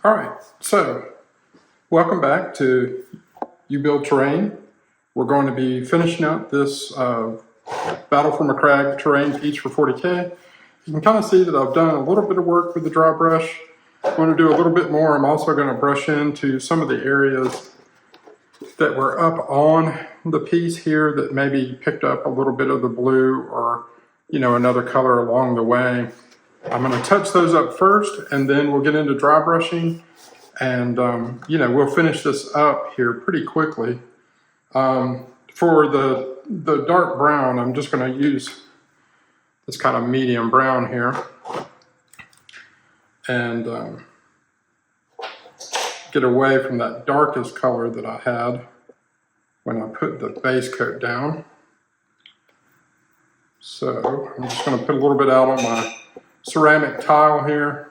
All right, so welcome back to You Build Terrain. We're going to be finishing up this Battle for Macragge terrain piece for 40K. You can kind of see that I've done a little bit of work with the dry brush. I'm going to do a little bit more. I'm also going to brush into some of the areas that were up on the piece here that maybe picked up a little bit of the blue or, another color along the way. I'm going to touch those up first, and then we'll get into dry brushing, and we'll finish this up here pretty quickly. For the dark brown, I'm just going to use this kind of medium brown here, and get away from that darkest color that I had when I put the base coat down. So I'm just going to put a little bit out on my ceramic tile here.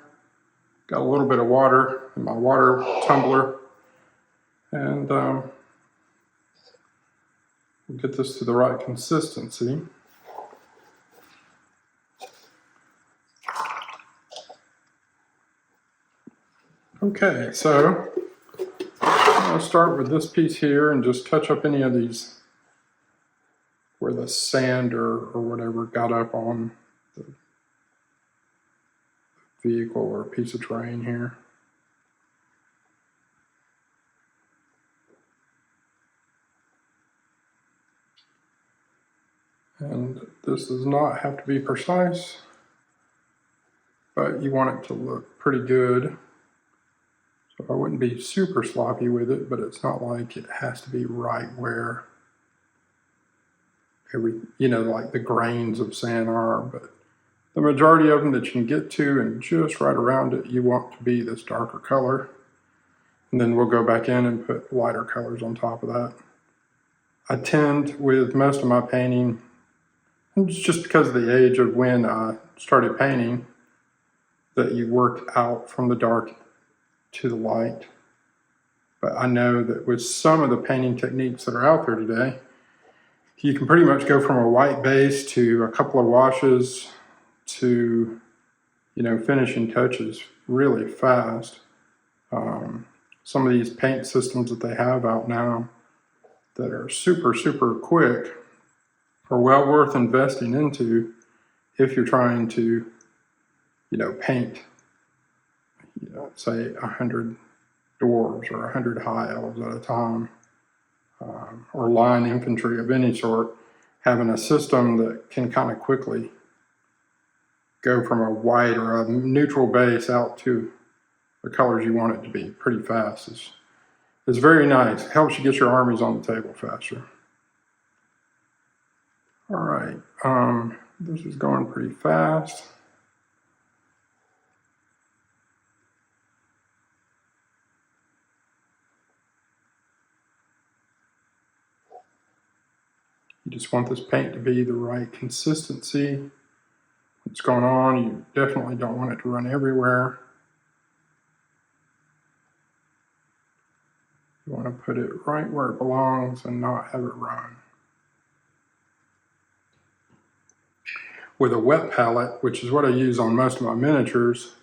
Got a little bit of water in my water tumbler, and we'll get this to the right consistency. Okay, so I'll start with this piece here and just touch up any of these where the sand or whatever got up on the vehicle or a piece of terrain here. And this does not have to be precise, but you want it to look pretty good. So I wouldn't be super sloppy with it, but it's not like it has to be right where like the grains of sand are, but the majority of them that you can get to and just right around it, you want to be this darker color. And then we'll go back in and put lighter colors on top of that. I tend with most of my painting, and it's just because of the age of when I started painting, that you work out from the dark to the light. But I know that with some of the painting techniques that are out there today, you can pretty much go from a white base to a couple of washes to, finishing touches really fast. Some of these paint systems that they have out now that are super, super quick are well worth investing into if you're trying to, paint, say 100 dwarves or 100 high elves at a time. Or line infantry of any sort, having a system that can kind of quickly go from a white or a neutral base out to the colors you want it to be pretty fast is very nice. It helps you get your armies on the table faster. All right, this is going pretty fast. You just want this paint to be the right consistency. What's going on, you definitely don't want it to run everywhere. You want to put it right where it belongs and not have it run. With a wet palette, which is what I use on most of my miniatures,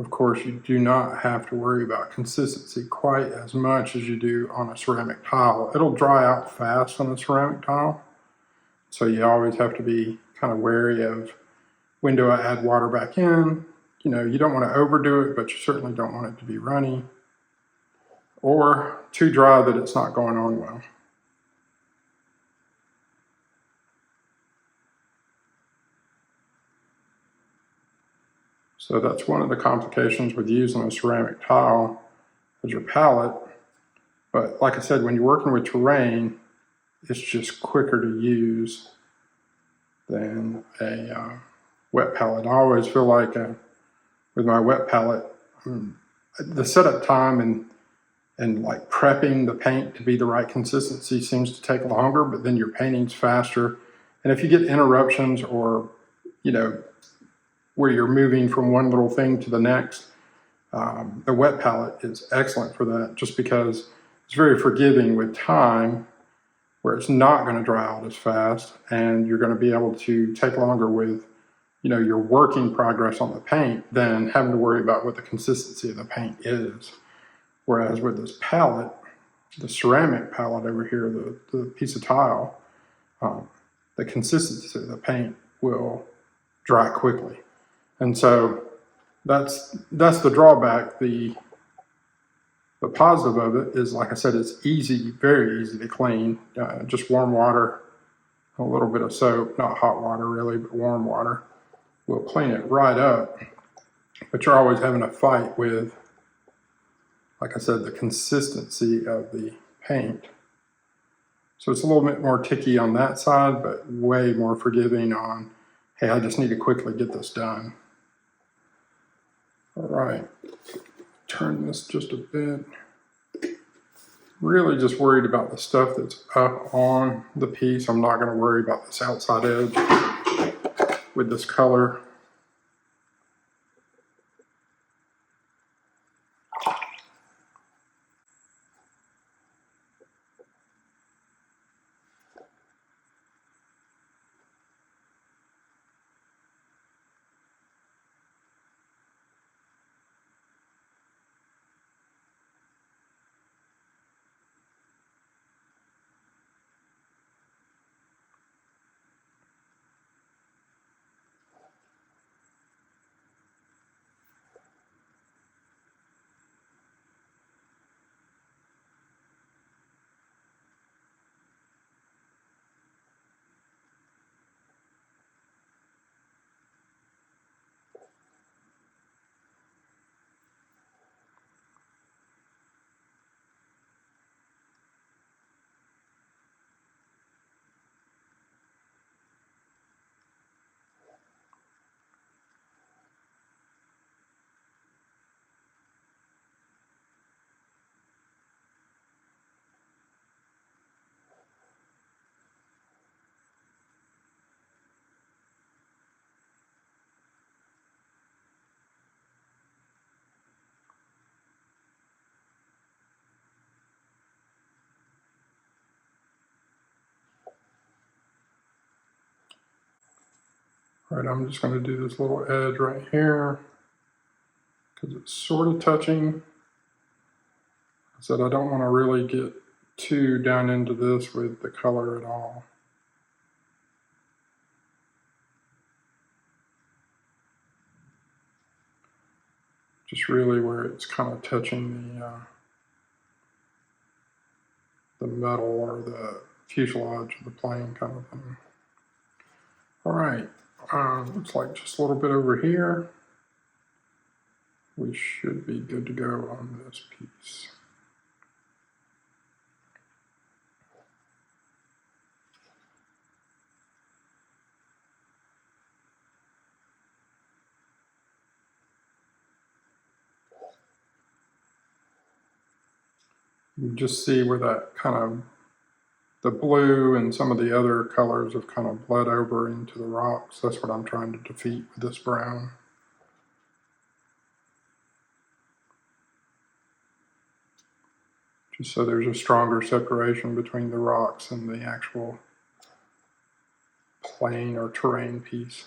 of course you do not have to worry about consistency quite as much as you do on a ceramic tile. It'll dry out fast on a ceramic tile, so you always have to be kind of wary of when do I add water back in. You don't want to overdo it, but you certainly don't want it to be runny or too dry that it's not going on well. So that's one of the complications with using a ceramic tile as your palette. But like I said, when you're working with terrain, it's just quicker to use than a wet palette. I always feel like with my wet palette, the setup time and like prepping the paint to be the right consistency seems to take longer, but then your painting's faster. And if you get interruptions or, where you're moving from one little thing to the next, the wet palette is excellent for that, just because it's very forgiving with time, where it's not going to dry out as fast, and you're going to be able to take longer with your working progress on the paint than having to worry about what the consistency of the paint is. Whereas with this palette, the ceramic palette over here, the piece of tile, the consistency of the paint will dry quickly. And so that's the drawback. The positive of it is, like I said, it's easy, very easy to clean. Just warm water, a little bit of soap, not hot water really, but warm water will clean it right up. But you're always having a fight with, like I said, the consistency of the paint. So it's a little bit more ticky on that side, but way more forgiving on, hey, I just need to quickly get this done. All right, turn this just a bit. Really just worried about the stuff that's up on the piece. I'm not going to worry about this outside edge with this color. All right, I'm just going to do this little edge right here because it's sort of touching. I said I don't want to really get too down into this with the color at all. Just really where it's kind of touching the metal or the fuselage of the plane kind of thing. All right, looks like just a little bit over here. We should be good to go on this piece. You can just see where that kind of, the blue and some of the other colors have kind of bled over into the rocks. That's what I'm trying to defeat with this brown. Just so there's a stronger separation between the rocks and the actual plane or terrain piece.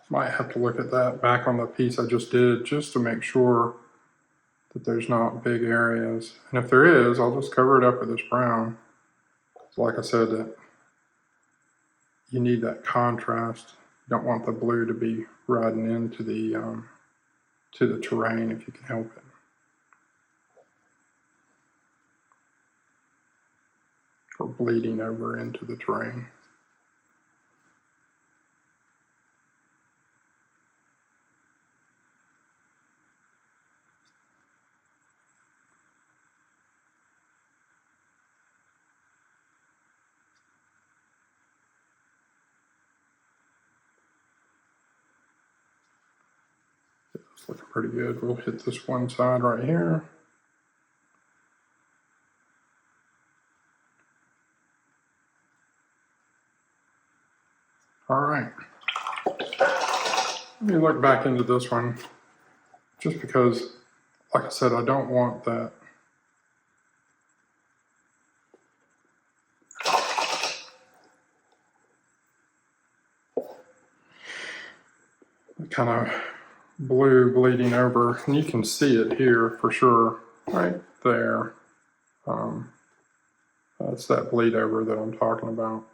Might have to look at that back on the piece I just did just to make sure that there's not big areas. And if there is, I'll just cover it up with this brown. So like I said, that you need that contrast. You don't want the blue to be riding into the terrain if you can help it. Or bleeding over into the terrain. It's looking pretty good. We'll hit this one side right here. All right. Let me look back into this one just because, like I said, I don't want that kind of blue bleeding over, and you can see it here for sure, right there. That's that bleed over that I'm talking about.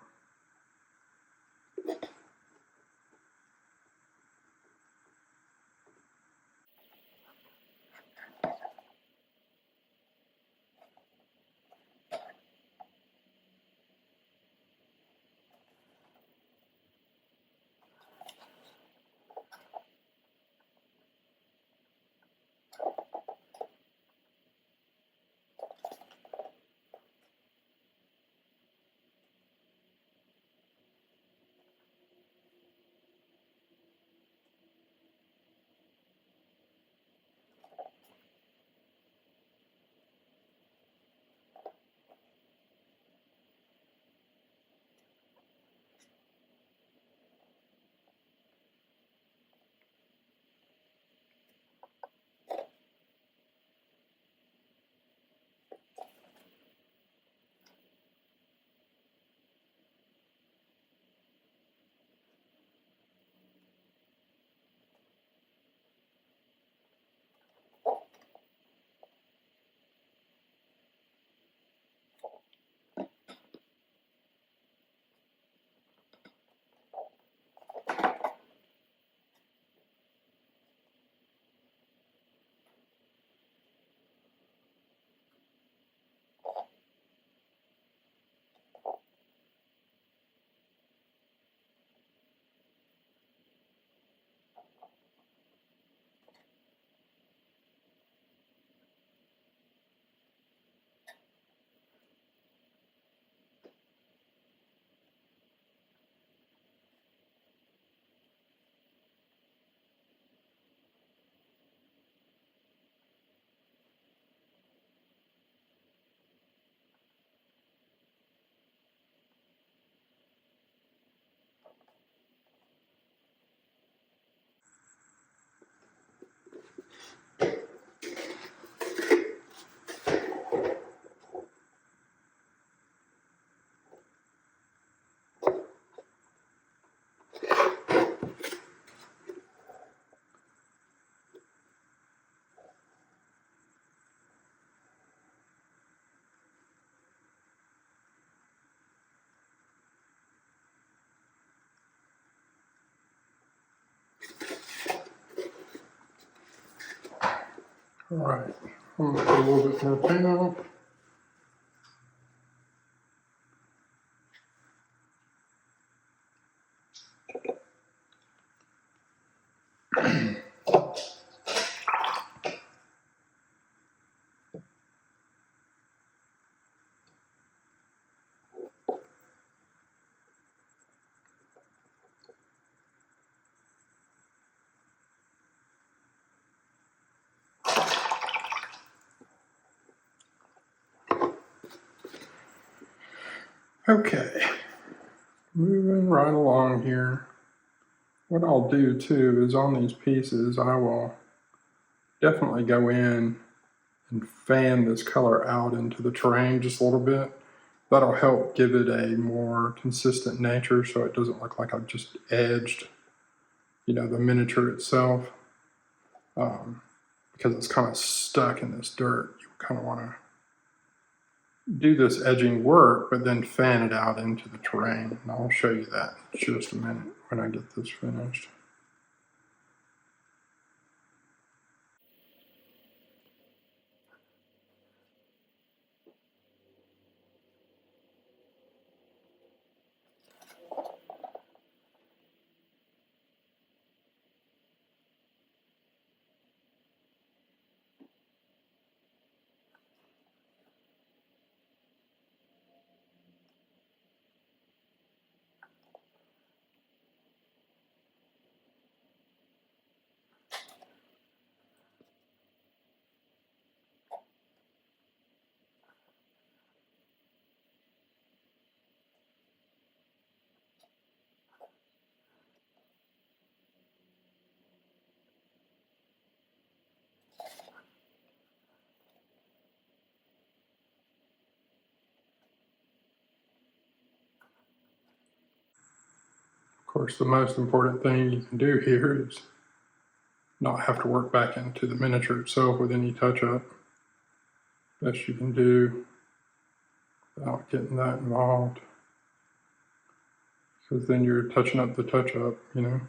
All right, I'm gonna put a little bit more paint on. Okay, moving right along here. What I'll do too is on these pieces, I will definitely go in and fan this color out into the terrain just a little bit. That'll help give it a more consistent nature so it doesn't look like I've just edged, the miniature itself. Because it's kind of stuck in this dirt, you kind of want to do this edging work, but then fan it out into the terrain. And I'll show you that in just a minute when I get this finished. course, the most important thing you can do here is not have to work back into the miniature itself with any touch-up. Best you can do without getting that involved. Because then you're touching up the touch-up, you know.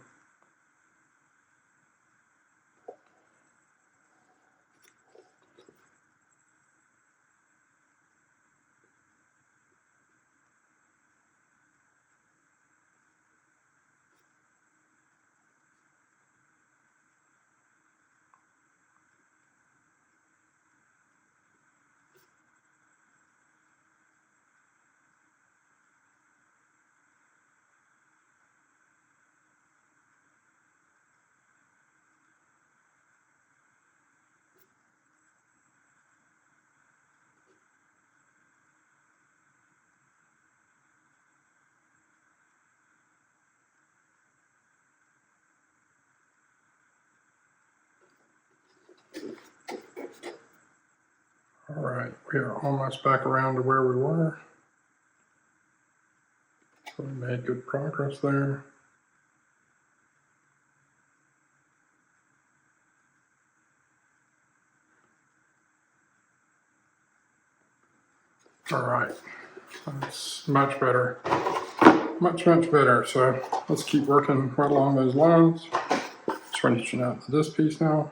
All right, we are almost back around to where we were. So we made good progress there. All right, that's much better. Much better. So let's keep working right along those lines. Finishing out this piece now.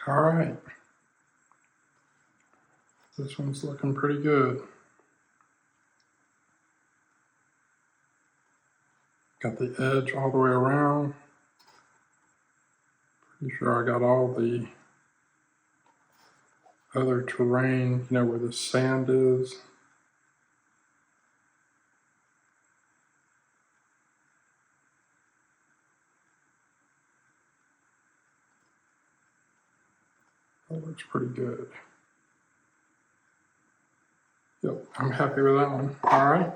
All right. This one's looking pretty good. Got the edge all the way around. Pretty sure I got all the other terrain, you know, where the sand is. That looks pretty good. Yep, I'm happy with that one. All right.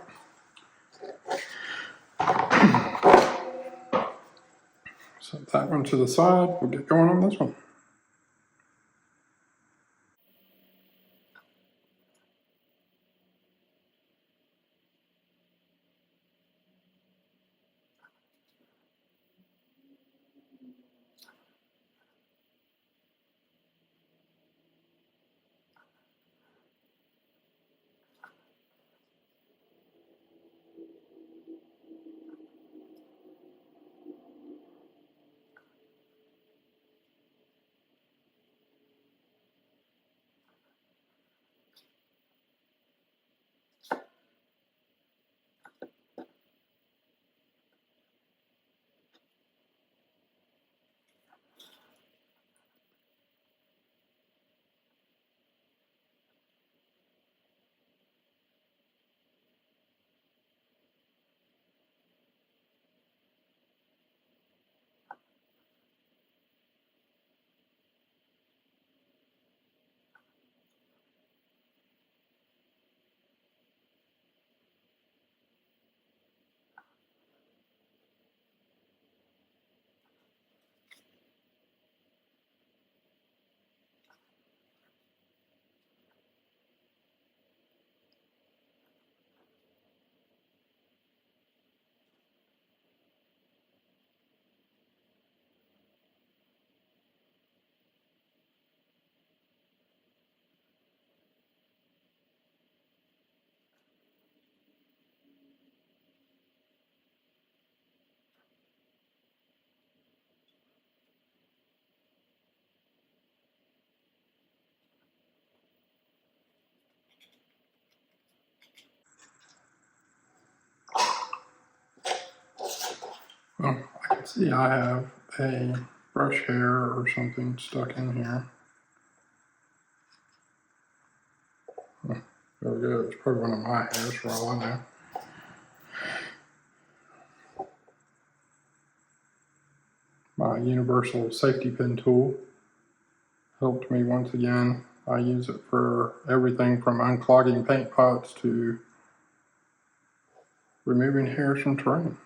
Set that one to the side. We'll get going on this one. Well, I can see I have a brush hair or something stuck in here. There we go. It's probably one of my hairs for all I know. My universal safety pin tool helped me once again. I use it for everything from unclogging paint pots to removing hairs from terrain.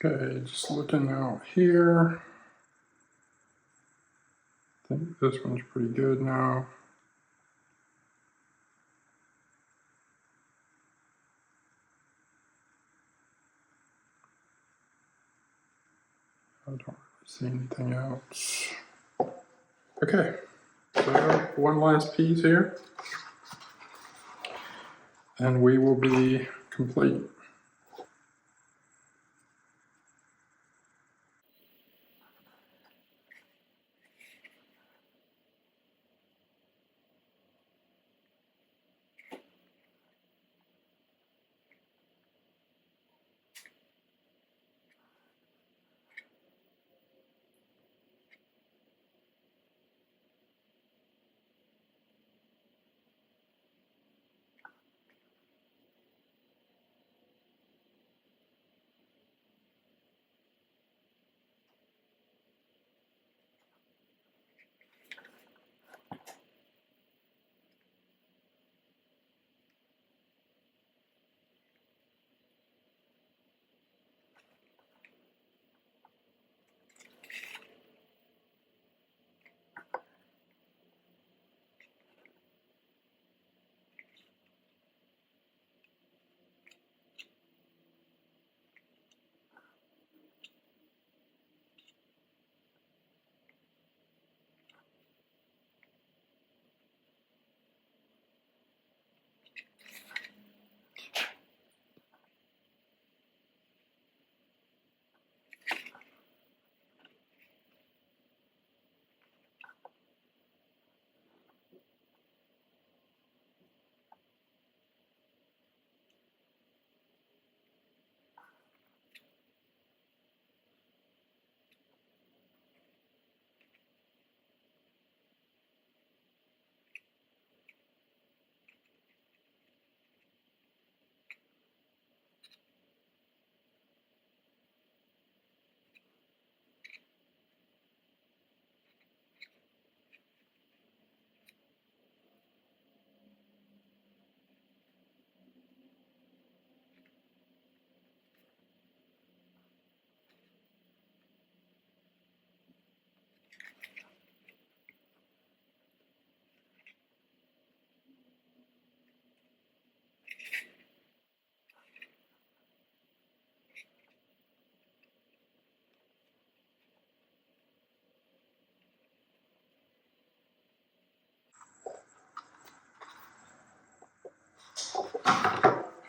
Okay, just looking out here. I think this one's pretty good now. I don't really see anything else. Okay, so one last piece here, and we will be complete.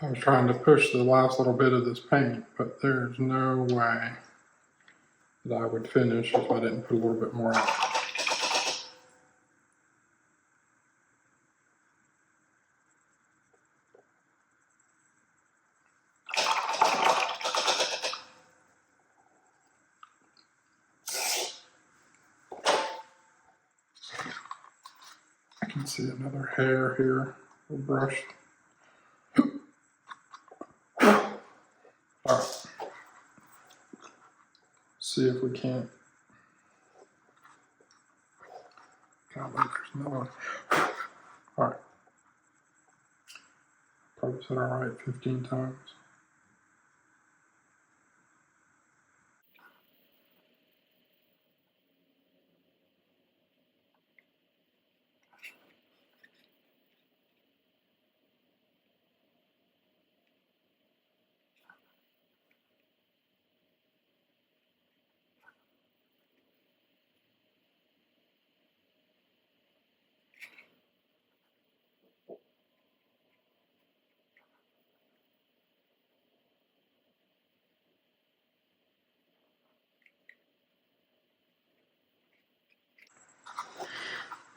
I was trying to push the last little bit of this paint, but there's no way that I would finish if I didn't put a little bit more out. I can see another hair here, a brush. All right. See if we can't. God, there's another one. All right. Probably said all right 15 times.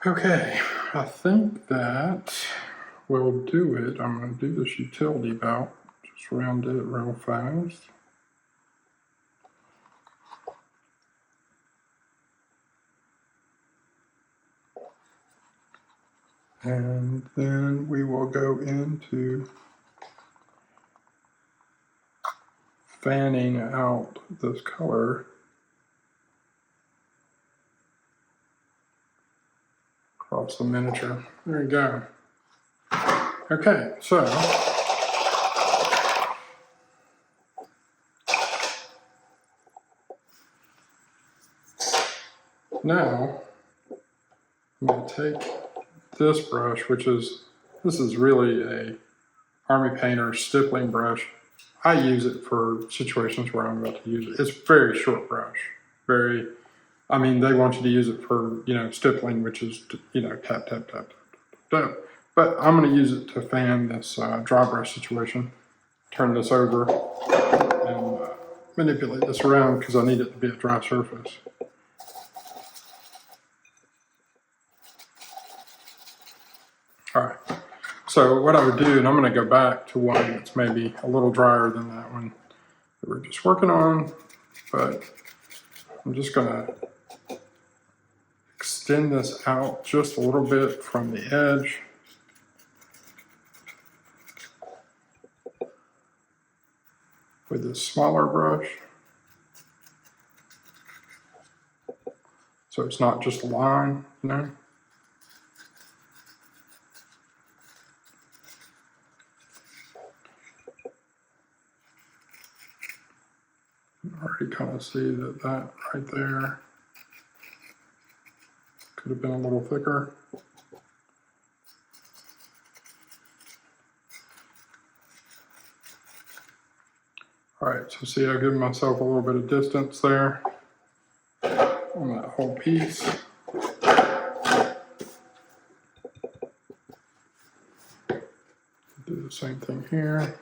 Okay, I think that will do it. I'm going to do this utility belt, just round it real fast. And then we will go into fanning out this color across the miniature. There you go. Okay, so now I'm going to take this brush, this is really a Army Painter stippling brush. I use it for situations where I'm about to use it. It's a very short brush. I mean, they want you to use it for, stippling, which is, tap, tap, tap, tap, tap, tap. But I'm going to use it to fan this dry brush situation. Turn this over and manipulate this around because I need it to be a dry surface. All right. So what I would do, and I'm going to go back to one that's maybe a little drier than that one that we're just working on, but I'm just going to extend this out just a little bit from the edge. With this smaller brush. So it's not just a line, You already kind of see that right there could have been a little thicker. All right, so see, I've given myself a little bit of distance there on that whole piece. Do the same thing here.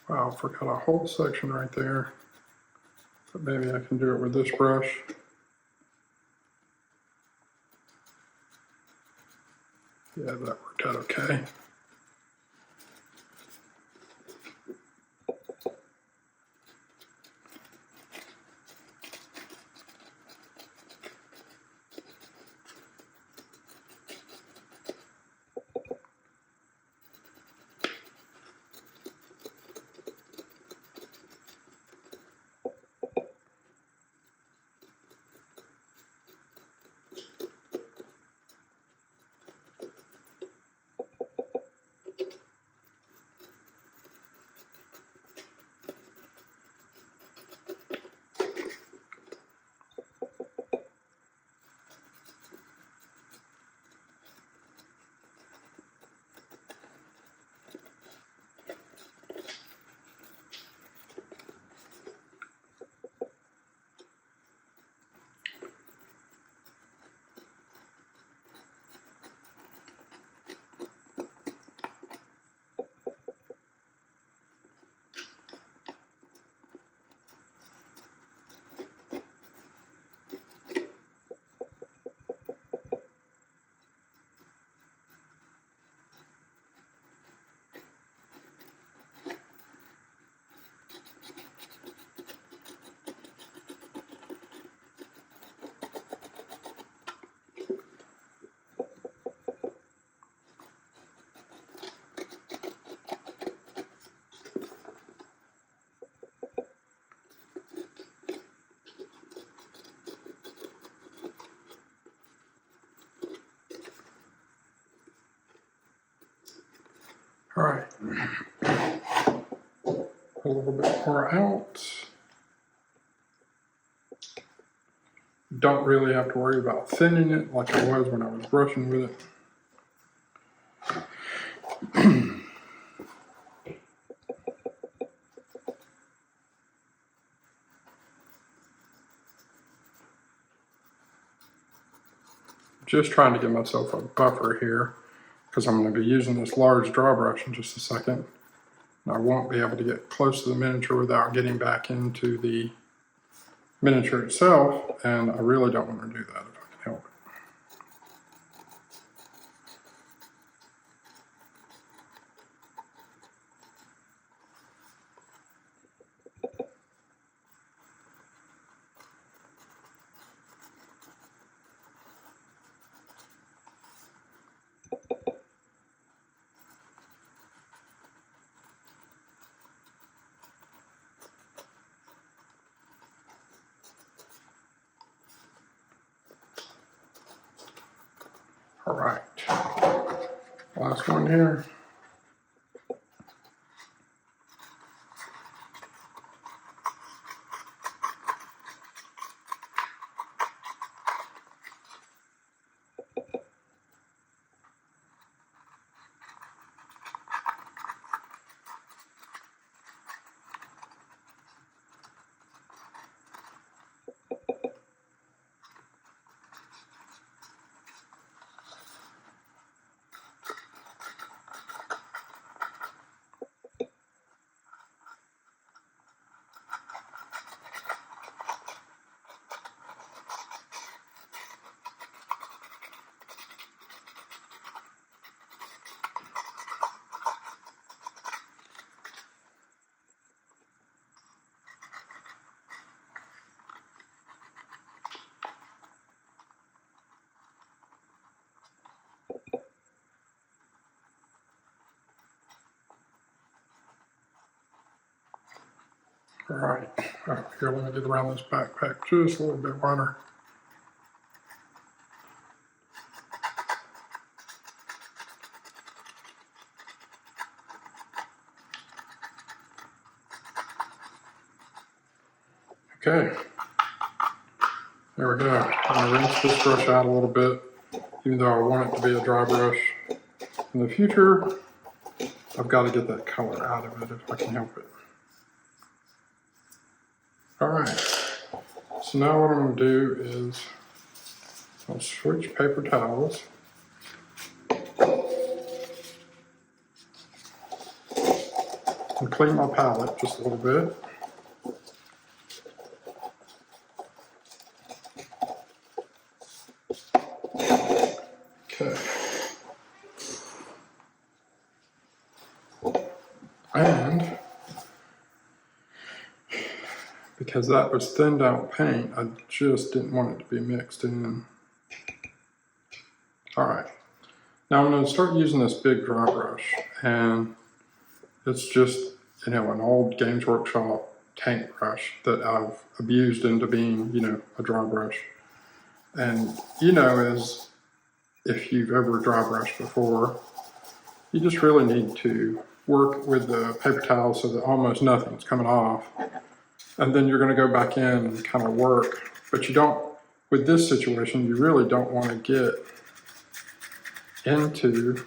Wow, I forgot a whole section right there. But maybe I can do it with this brush. Yeah, that worked out okay. right. A little bit more out. Don't really have to worry about thinning it like I was when I was brushing with it. Just trying to give myself a buffer here because I'm going to be using this large draw brush in just a second. And I won't be able to get close to the miniature without getting back into the miniature itself, and I really don't want to do that if I can help it. All right, last one here. All right, here, let me get around this backpack just a little bit wider. Okay, there we go. I'm gonna rinse this brush out a little bit, even though I want it to be a dry brush. In the future, I've got to get that color out of it if I can help it. All right, so now what I'm going to do is I'll switch paper towels. And clean my palette just a little bit. Okay. And because that was thinned out paint, I just didn't want it to be mixed in. All right, now I'm going to start using this big dry brush, and it's just, you know, an old Games Workshop tank brush that I've abused into being, you know, a dry brush. And, you know, as if you've ever dry brushed before, you just really need to work with the paper towel so that almost nothing's coming off. And then you're going to go back in and kind of work. But you don't, with this situation, you really don't want to get into,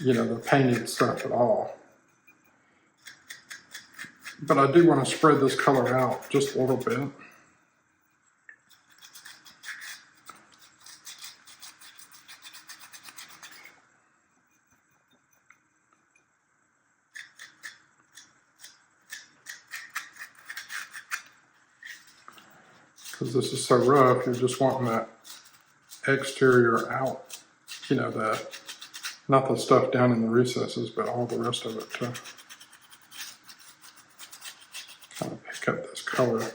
you know, the painted stuff at all. But I do want to spread this color out just a little bit. Because this is so rough, you're just wanting that exterior out, you know, not the stuff down in the recesses, but all the rest of it to kind of pick up this color.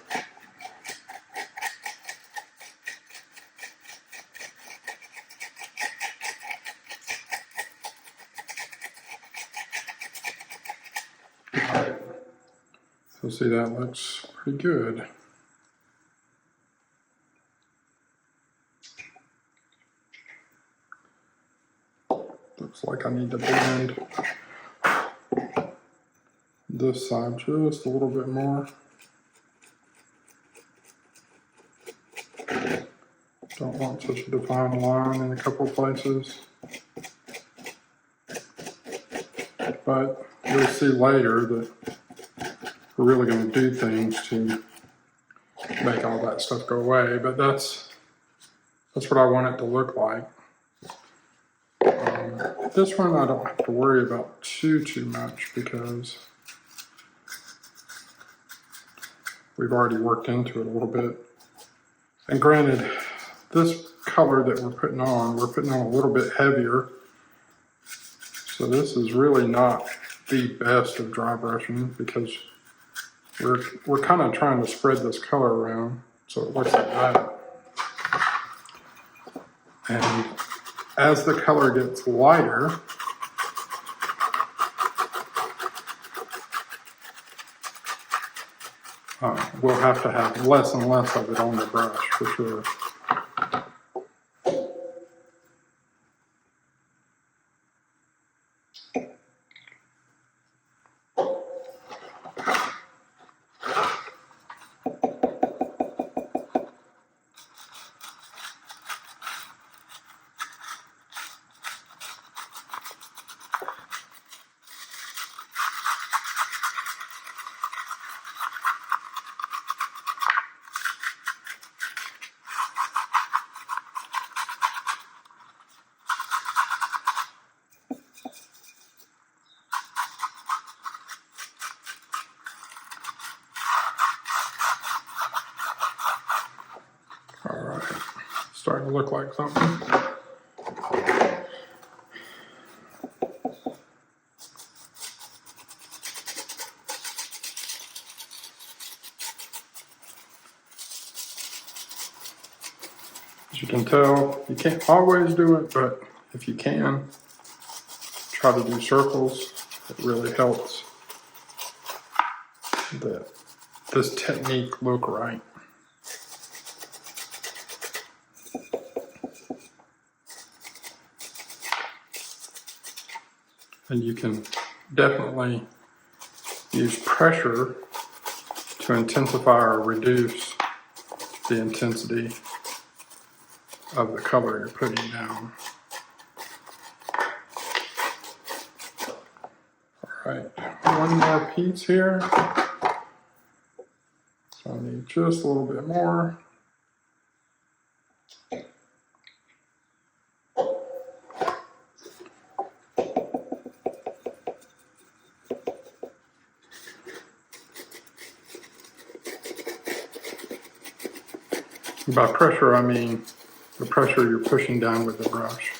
Alright, so see, that looks pretty good. Looks like I need to blend this side just a little bit more. Don't want such a defined line in a couple of places. But you'll see later that we're really going to do things to make all that stuff go away. But that's what I want it to look like. This one I don't have to worry about too much because we've already worked into it a little bit. And granted, this color that we're putting on a little bit heavier. So this is really not the best of dry brushing because we're kind of trying to spread this color around so it looks like that. And as the color gets lighter, we'll have to have less and less of it on the brush for sure. Starting to look like something. As you can tell, you can't always do it, but if you can, try to do circles. It really helps this technique look right. And you can definitely use pressure to intensify or reduce the intensity of the color you're putting down. All right, one more piece here. So I need just a little bit more. By pressure, I mean the pressure you're pushing down with the brush.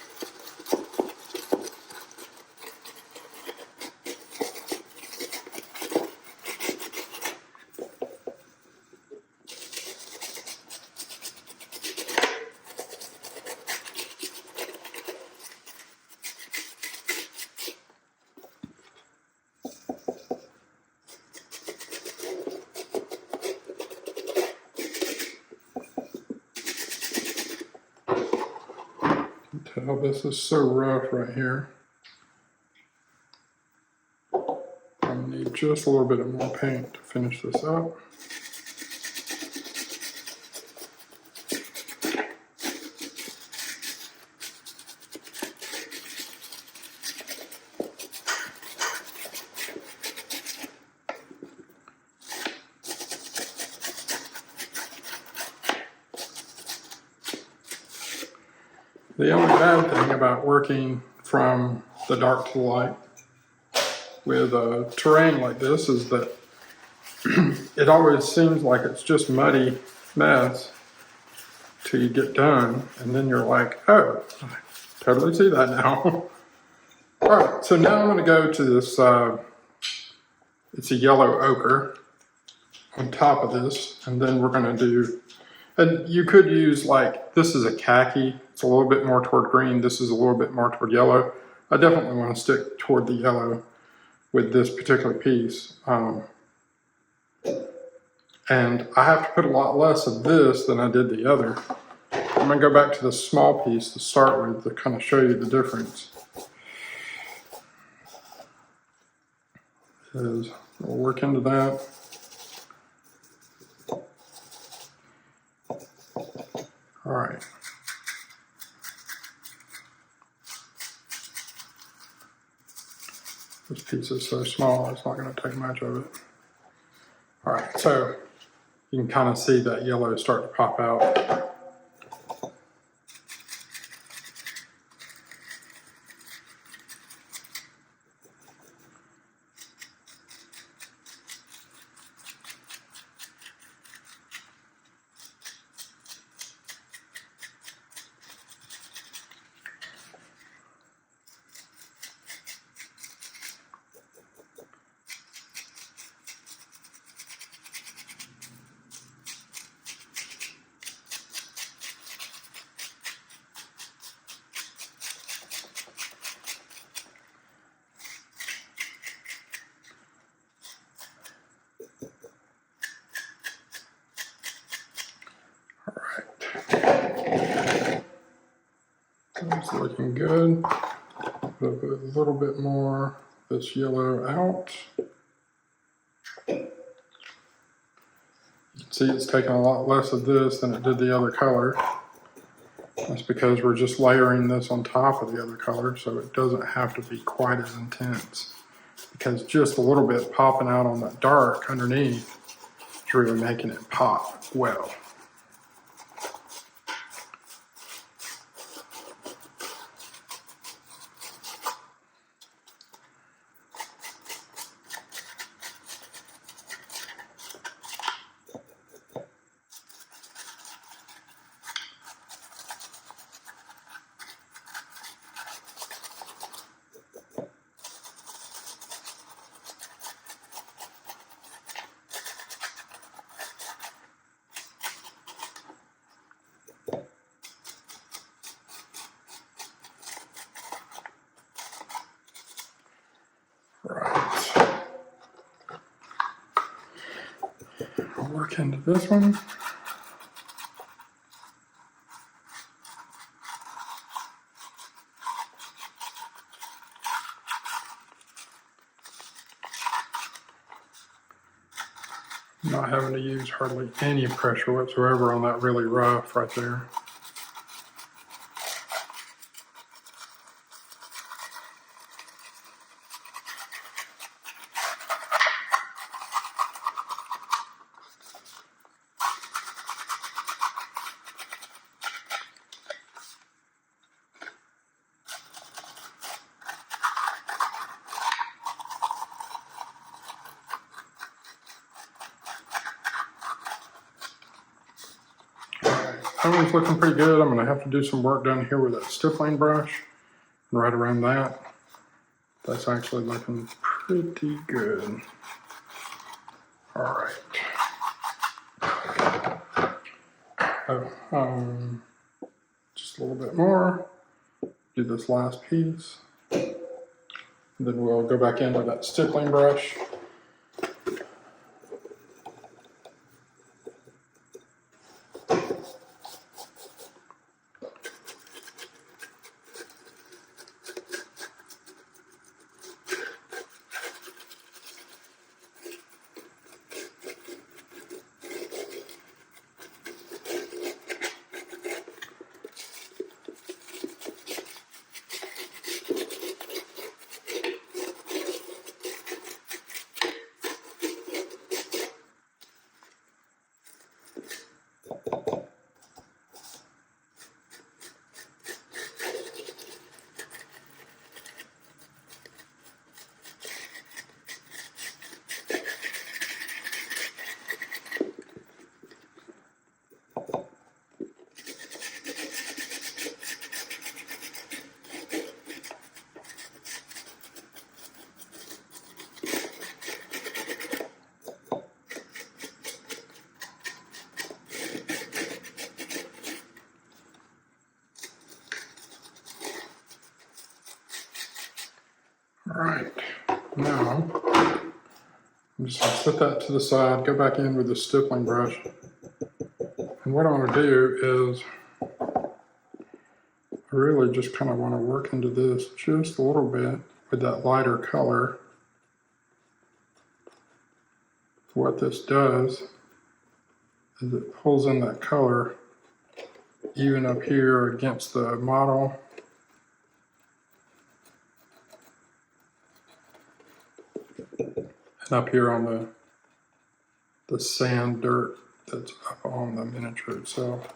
Tell this is so rough right here. I need just a little bit of more paint to finish this up. The only bad thing about working from the dark to the light with a terrain like this is that it always seems like it's just muddy mess till you get done, and then you're like, oh, I totally see that now. All right, so now I'm going to go to this, it's a yellow ochre on top of this, and then we're going to do, and you could use like, this is a khaki, it's a little bit more toward green, this is a little bit more toward yellow. I definitely want to stick toward the yellow with this particular piece. And I have to put a lot less of this than I did the other. I'm going to go back to the small piece to start with to kind of show you the difference. Is We'll work into that. All right. This piece is so small, it's not going to take much of it. All right, so you can kind of see that yellow start to pop out. It's looking good. Put a little bit more of this yellow out. You can see it's taking a lot less of this than it did the other color. That's because we're just layering this on top of the other color, so it doesn't have to be quite as intense. Because just a little bit popping out on that dark underneath is really making it pop well. Right. I'll work into this one. Not having to use hardly any pressure whatsoever on that really rough right there. That one's looking pretty good. I'm going to have to do some work down here with that stippling brush and right around that. That's actually looking pretty good. All right. Just a little bit more. Do this last piece. And then we'll go back in with that stippling brush. All right, now I'm just going to set that to the side, go back in with the stippling brush. And what I want to do is I really just kind of want to work into this just a little bit with that lighter color. What this does is it pulls in that color even up here against the model. And up here on the sand dirt that's up on the miniature itself.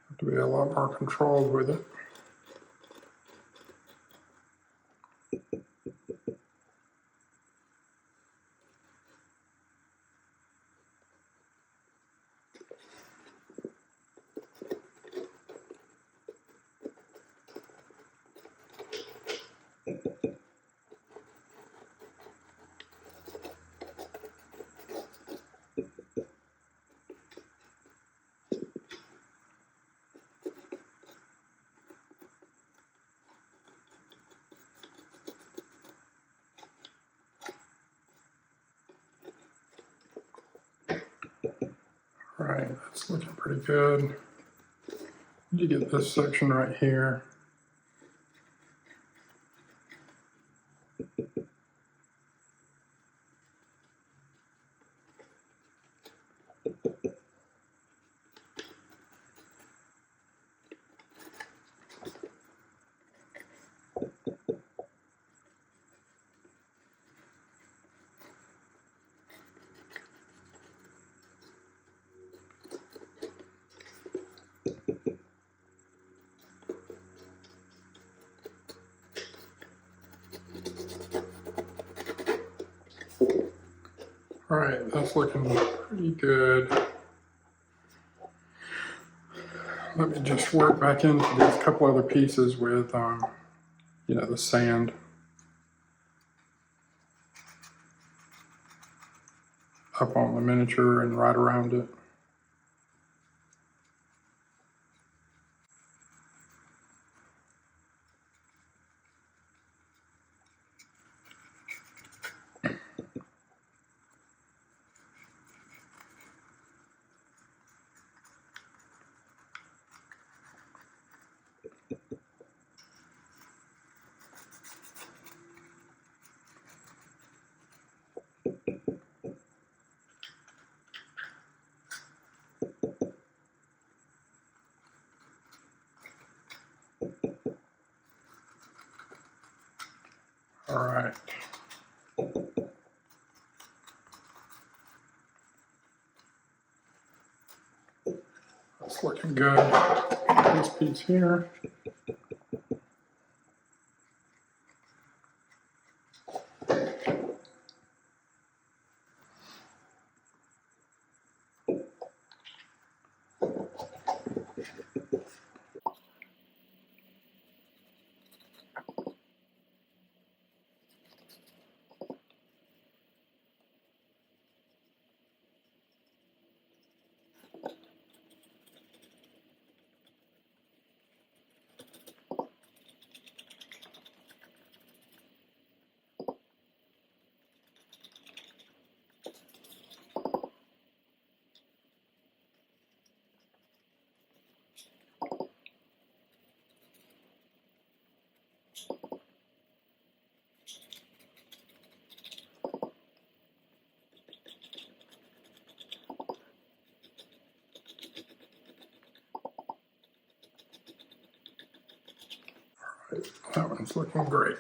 Have to be a lot more controlled with it. All right, that's looking pretty good. You get this section right here. All right, that's looking pretty good. Let me just work back into these couple other pieces with, you know, the sand up on the miniature and right around it. All right. That's looking good. This piece here. That one's looking great.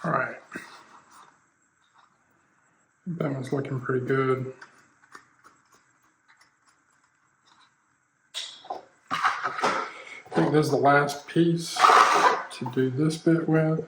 All right. That one's looking pretty good. I think this is the last piece to do this bit with.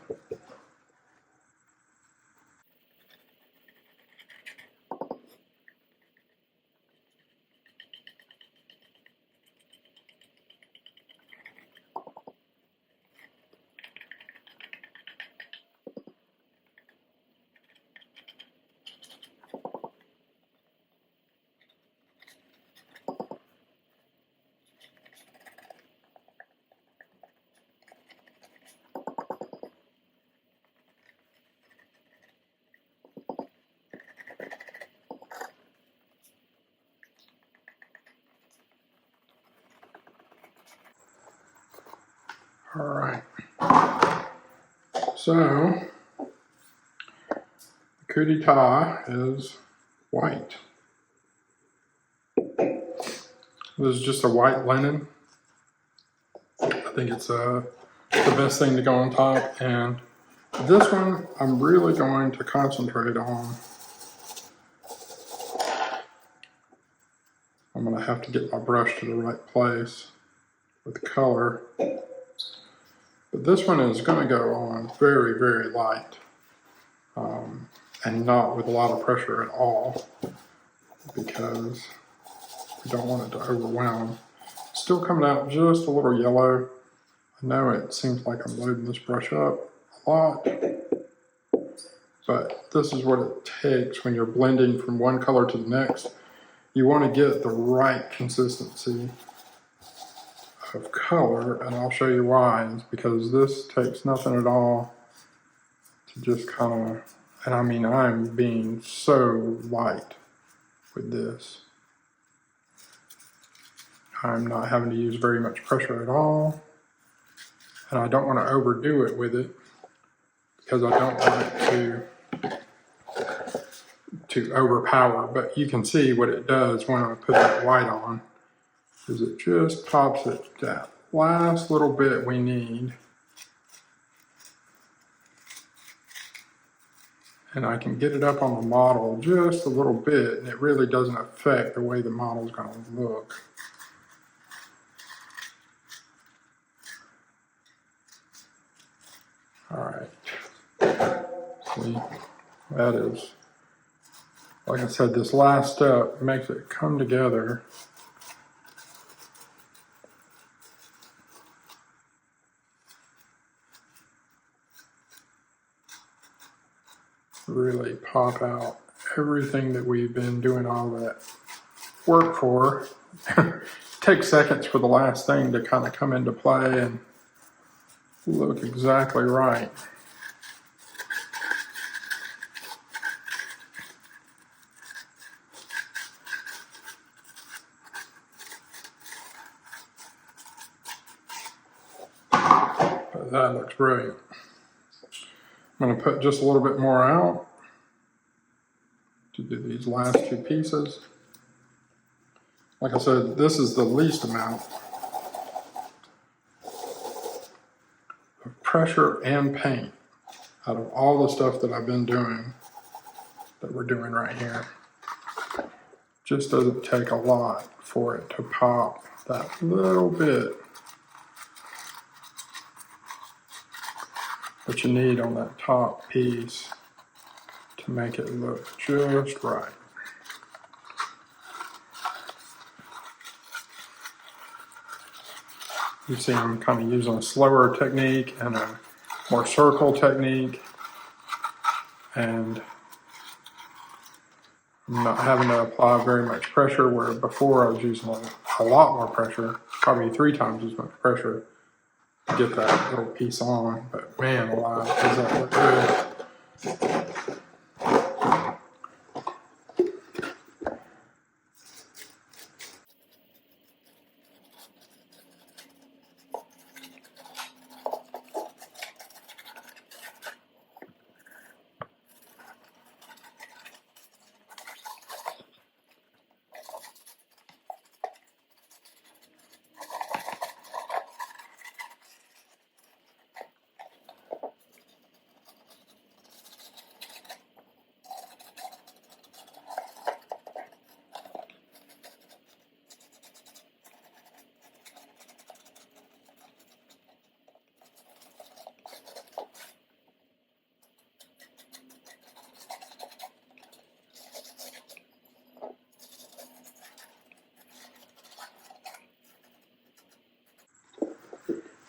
All right. So, the coup d'etat is white. This is just a white linen. I think it's the best thing to go on top. And this one, I'm really going to concentrate on. I'm going to have to get my brush to the right place with the color. But this one is going to go on very, very light. And not with a lot of pressure at all, because we don't want it to overwhelm. Still coming out just a little yellow. I know it seems like I'm loading this brush up a lot, but this is what it takes when you're blending from one color to the next. You want to get the right consistency of color, and I'll show you why. It's because this takes nothing at all to just kind of, and I mean, I'm being so light with this. I'm not having to use very much pressure at all. And I don't want to overdo it with it because I don't want it to overpower. But you can see what it does when I put that white on, is it just pops it that last little bit we need. And I can get it up on the model just a little bit, and it really doesn't affect the way the model's going to look. All right. See, that is, like I said, this last step makes it come together. Really pop out everything that we've been doing all that work for. Take seconds for the last thing to kind of come into play and look exactly right. But that looks brilliant. I'm going to put just a little bit more out to do these last two pieces. Like I said, this is the least amount of pressure and paint out of all the stuff that I've been doing, that we're doing right here. Just doesn't take a lot for it to pop that little bit that you need on that top piece to make it look just right. You see I'm kind of using a slower technique and a more circle technique, and I'm not having to apply very much pressure, where before I was using a lot more pressure, probably 3 times as much pressure to get that little piece on. But man alive, does that look good.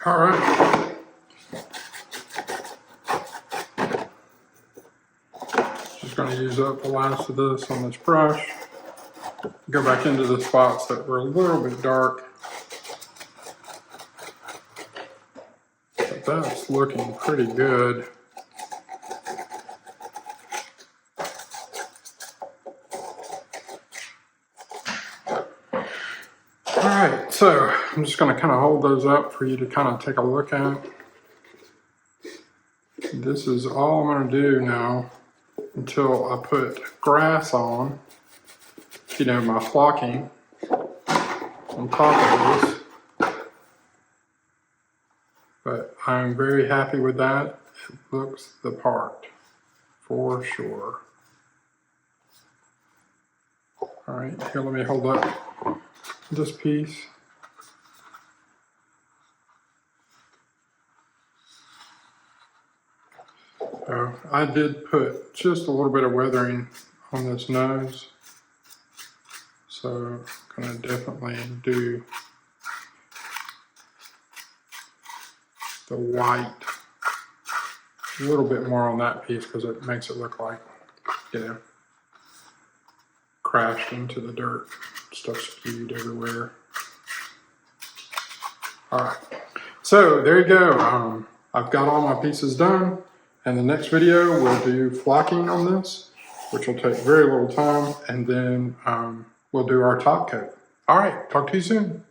All right. Just going to use up the last of this on this brush. Go back into the spots that were a little bit dark. But that's looking pretty good. Alright, so I'm just going to kind of hold those up for you to kind of take a look at. This is all I'm going to do now until I put grass on, you know, my flocking on top of this. But I'm very happy with that. It looks the part for sure. Alright, here let me hold up this piece. So I did put just a little bit of weathering on this nose. So I'm going to definitely do the white a little bit more on that piece because it makes it look like, you know, crashed into the dirt. Stuff skewed everywhere. Alright, so there you go. I've got all my pieces done. And the next video we'll do flocking on this, which will take very little time, and then we'll do our top coat. Alright, talk to you soon.